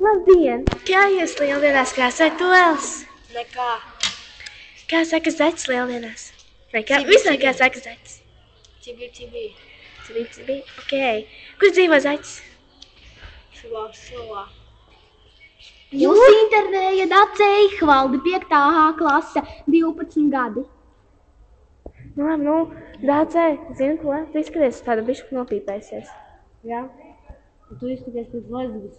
Labdien! Kā jūs lieldienās krāsojat tuvēles? Nekā. Kā saka zaķis lieldienās? Vai kā? Visai kā saka zaķis? Cibi. Cibi. Ok. Kur dzīvo zaķis? Šulā. Jūs intervēja Dacei Hvaldi 5. A klase, 12 gadi. Dācei, zini ko? Tu izskaties tāda bišķi nopīpēsies. Jā? Tu izskaties pēc lesbis.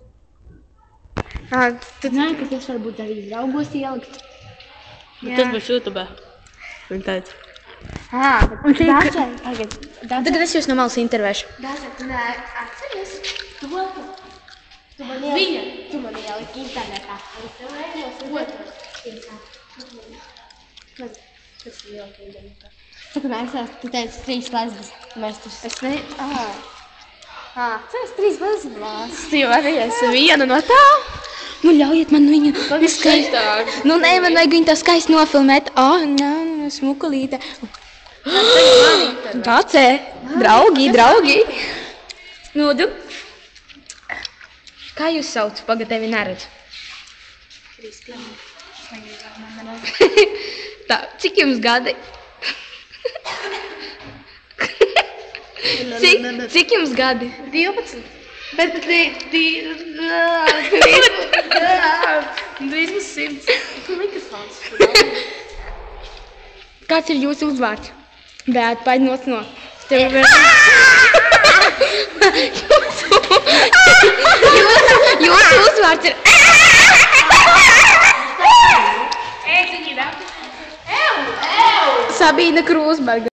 Tu Nē, ka tas varbūt arī draugos ielikt. Tas būs YouTube. Viņa teica. Un Dacei. Tagad es jūs no malas intervēšu. Dacei, tu neatceries to? Tu man ieliki internetā. Es tev redzos otrs. Tas ir ļoti internetā. Tu teici 3 lesbis. Es ne... Tas 3 lesbās. Tu jau arī esi viena no tā? Nu, ļaujiet man viņu skaistāk. Nu, nē, man vajag viņu tā skaisti nofilmēt. Smukulīte. Dacē, draugi. Lūdzu. Kā jūs sauc? Pagad tevi neredzu. Kristīna. Tā, cik jums gadi? Cik jums gadi? 12. Bet drīz būs 100. Mikrofons. Kāds ir jūsu uzvārds? Bēt, paļ no. Jūsu uzvārds ir... Sabīna Krūsberga.